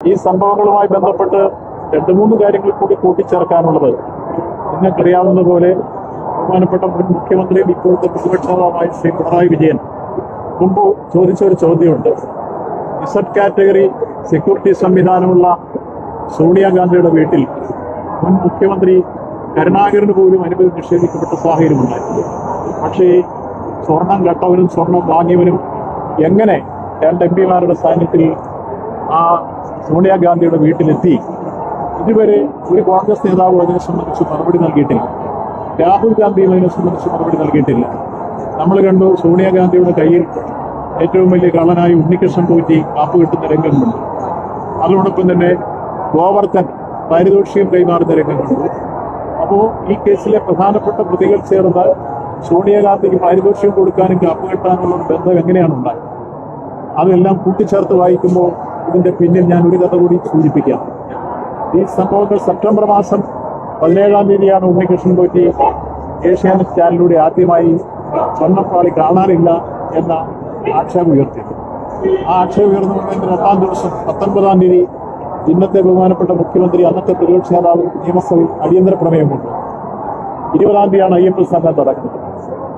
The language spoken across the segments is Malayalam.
ഈ സംഭവങ്ങളുമായി ബന്ധപ്പെട്ട് രണ്ട് മൂന്ന് കാര്യങ്ങൾ കൂടി കൂട്ടിച്ചേർക്കാനുള്ളത്, നിങ്ങൾക്കറിയാവുന്ന പോലെ ബഹുമാനപ്പെട്ട മുൻ മുഖ്യമന്ത്രിയും ഇപ്പോഴത്തെ പ്രതിപക്ഷ നേതാവായ ശ്രീ പിണറായി വിജയൻ മുമ്പ് ചോദിച്ച ഒരു ചോദ്യമുണ്ട്. ഇസഡ് കാറ്റഗറി സെക്യൂരിറ്റി സംവിധാനമുള്ള സോണിയാഗാന്ധിയുടെ വീട്ടിൽ മുൻ മുഖ്യമന്ത്രി കരുണാകരന് പോലും അനുമതി നിഷേധിക്കപ്പെട്ട സാഹചര്യമുണ്ടായിരുന്നു. പക്ഷേ സ്വർണം കട്ടവനും സ്വർണം വാങ്ങിയവനും എങ്ങനെ രണ്ട് എം പിമാരുടെ സാന്നിധ്യത്തിൽ ആ സോണിയാഗാന്ധിയുടെ വീട്ടിലെത്തി? ഇതുവരെ ഒരു കോൺഗ്രസ് നേതാവ് അതിനെ സംബന്ധിച്ച് മറുപടി നൽകിയിട്ടില്ല. രാഹുൽ ഗാന്ധിയും അതിനെ സംബന്ധിച്ച് മറുപടി നൽകിയിട്ടില്ല. നമ്മൾ കണ്ടു സോണിയാഗാന്ധിയുടെ കയ്യിൽ ഏറ്റവും വലിയ കള്ളനായി ഉണ്ണികൃഷ്ണൻ പോറ്റി കാപ്പ് കിട്ടുന്ന രംഗങ്ങളുണ്ട്. അതോടൊപ്പം തന്നെ ഗോവർദ്ധൻ പാരിതോഷികം കൈമാറുന്ന രംഗങ്ങളുണ്ട്. അപ്പോൾ ഈ കേസിലെ പ്രധാനപ്പെട്ട പ്രതികൾ ചേർന്ന് സോണിയാഗാന്ധിക്ക് പാരിതോഷികം കൊടുക്കാനും കാപ്പ് കെട്ടാനുള്ള ബന്ധം എങ്ങനെയാണ് ഉണ്ടായത്? അതെല്ലാം കൂട്ടിച്ചേർത്ത് വായിക്കുമ്പോൾ ഇതിന്റെ പിന്നിൽ ഞാൻ ഒരു കഥ കൂടി സൂചിപ്പിക്കാം. ഈ സംഭവങ്ങൾ സെപ്റ്റംബർ മാസം 17-ാം തീയതിയാണ് ഉണ്ണികൃഷ്ണൻ പോറ്റി ഏഷ്യാനെറ്റ് ചാനലിലൂടെ ആദ്യമായി സ്വർണ്ണപ്പാളി കാണാനില്ല എന്ന ആക്ഷേപം ഉയർത്തിയത്. ആ ആക്ഷേപം ഉയർന്നുകൊണ്ടതിന്റെ 2-ാം ദിവസം 19-ാം തീയതി ഇന്നത്തെ ബഹുമാനപ്പെട്ട മുഖ്യമന്ത്രി അന്നത്തെ പ്രതിപക്ഷ നേതാവ് നിയമസഭയിൽ അടിയന്തര പ്രമേയം കൊണ്ടു. 20-ാം തീയതിയാണ് IMS സംഘം നടക്കുന്നത്.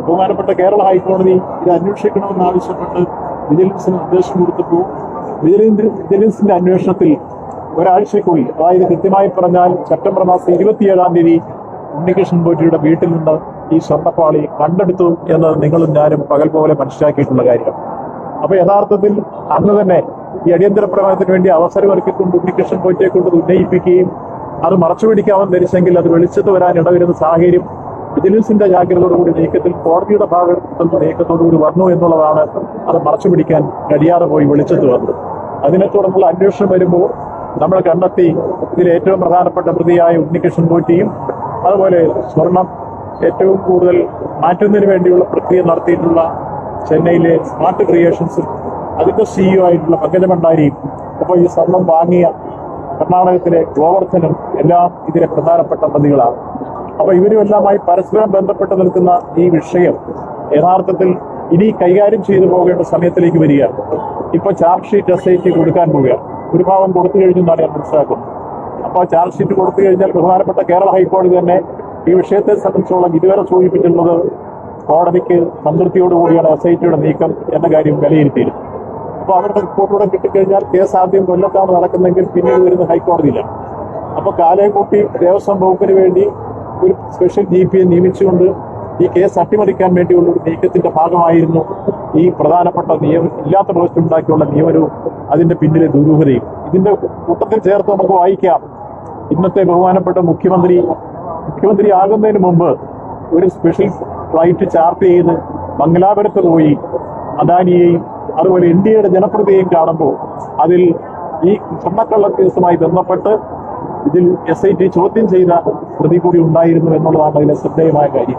ബഹുമാനപ്പെട്ട കേരള ഹൈക്കോടതി ഇത് അന്വേഷിക്കണമെന്നാവശ്യപ്പെട്ട് വിജിലൻസിന് നിർദ്ദേശം കൊടുത്തപ്പോൾ വിജിലൻസിന്റെ അന്വേഷണത്തിൽ ഒരാഴ്ചയ്ക്കുള്ളിൽ, അതായത് കൃത്യമായി പറഞ്ഞാൽ സെപ്റ്റംബർ മാസം 27-ാം തീയതി ഉണ്ണികൃഷ്ണൻ പോറ്റിയുടെ വീട്ടിൽ നിന്ന് ഈ സ്വർണ്ണപ്പാളി കണ്ടെടുത്തു എന്ന് നിങ്ങളും ഞാനും പകൽ പോലെ മനസ്സിലാക്കിയിട്ടുള്ള കാര്യം. അപ്പൊ യഥാർത്ഥത്തിൽ അന്ന് തന്നെ ഈ അടിയന്തര പ്രമേയത്തിന് വേണ്ടി അവസരമൊരുക്കിക്കൊണ്ട് ഉണ്ണികൃഷ്ണൻ പോറ്റിയെ കൊണ്ട് ഉന്നയിപ്പിക്കുകയും അത് മറച്ചുപിടിക്കാമെന്ന് ധരിച്ചെങ്കിൽ അത് വെളിച്ചത്ത് വരാൻ ഇടവരുന്ന സാഹചര്യം വിജിലൻസിന്റെ ജാഗ്രതയോടുകൂടി നീക്കത്തിൽ കോടതിയുടെ ഭാഗത്തുനിന്ന് നീക്കത്തോടുകൂടി വന്നു എന്നുള്ളതാണ് അത് മറച്ചുപിടിക്കാൻ കഴിയാതെ പോയി വെളിച്ചത്ത് വന്നത്. അതിനെ തുടർന്നുള്ള അന്വേഷണം വരുമ്പോൾ നമ്മൾ കണ്ടെത്തി ഇതിൽ ഏറ്റവും പ്രധാനപ്പെട്ട പ്രതിയായ ഉണ്ണികൃഷ്ണൻ പോറ്റിയും അതുപോലെ സ്വർണം ഏറ്റവും കൂടുതൽ മാറ്റുന്നതിന് വേണ്ടിയുള്ള പ്രക്രിയ നടത്തിയിട്ടുള്ള ചെന്നൈയിലെ സ്മാർട്ട് ക്രിയേഷൻസും അതിന്റെ CEO ആയിട്ടുള്ള പങ്കജ ഭണ്ഡാരിയും അപ്പോൾ ഈ സ്വർണം വാങ്ങിയ കർണാടകത്തിലെ ഗോവർദ്ധനും എല്ലാം ഇതിലെ പ്രധാനപ്പെട്ട പ്രതികളാണ്. അപ്പൊ ഇവരുമെല്ലാമായി പരസ്പരം ബന്ധപ്പെട്ട് നിൽക്കുന്ന ഈ വിഷയം യഥാർത്ഥത്തിൽ ഇനി കൈകാര്യം ചെയ്തു പോകേണ്ട സമയത്തിലേക്ക് വരികയാണ്. ഇപ്പൊ ചാർജ് ഷീറ്റ് SIT കൊടുക്കാൻ പോവുകയാണ്. ഒരു ഭാഗം കൊടുത്തു കഴിഞ്ഞെന്നാണ് ഞാൻ മനസ്സിലാക്കുന്നത്. അപ്പോൾ ചാർജ് ഷീറ്റ് കൊടുത്തു കഴിഞ്ഞാൽ ബഹുമാനപ്പെട്ട കേരള ഹൈക്കോടതി തന്നെ ഈ വിഷയത്തെ സംബന്ധിച്ചോളം ഇതുവരെ സൂചിപ്പിച്ചിട്ടുള്ളത് കോടതിക്ക് സംതൃപ്തിയോടുകൂടിയാണ് SITയുടെ നീക്കം എന്ന കാര്യം വിലയിരുത്തിയിരുന്നു. അപ്പോൾ അവരുടെ റിപ്പോർട്ടൂടെ കിട്ടിക്കഴിഞ്ഞാൽ കേസ് ആദ്യം കൊല്ലത്താണ് നടക്കുന്നെങ്കിൽ പിന്നീട് വരുന്ന ഹൈക്കോടതിയിലാണ്. അപ്പോൾ കാലേക്കൂട്ടി ദേവസ്വം വകുപ്പിന് വേണ്ടി ഒരു സ്പെഷ്യൽ GPയെ നിയമിച്ചുകൊണ്ട് ഈ കേസ് അട്ടിമറിക്കാൻ വേണ്ടിയുള്ള ഒരു നീക്കത്തിന്റെ ഭാഗമായിരുന്നു ഈ പ്രധാനപ്പെട്ട ഇല്ലാത്ത പോസ്റ്റ് ഉണ്ടാക്കിയുള്ള നിയമനവും അതിന്റെ പിന്നിലെ ദുരൂഹതയും. ഇതിന്റെ കൂട്ടത്തിൽ ചേർത്ത് നമുക്ക് വായിക്കാം. ഇന്നത്തെ ബഹുമാനപ്പെട്ട മുഖ്യമന്ത്രി ആകുന്നതിന് മുമ്പ് ഒരു സ്പെഷ്യൽ ഫ്ലൈറ്റ് ചാർട്ട് ചെയ്ത് മംഗലാപുരത്ത് പോയി അദാനിയെയും അതുപോലെ ഇന്ത്യയുടെ ജനപ്രതിയെയും കാണുമ്പോൾ അതിൽ ഈ സ്വർണ്ണക്കള്ള കേസുമായി ബന്ധപ്പെട്ട് ഇതിൽ SIT ചോദ്യം ചെയ്ത പ്രതി കൂടി ഉണ്ടായിരുന്നു എന്നുള്ളതാണ് അതിലെ ശ്രദ്ധേയമായ കാര്യം.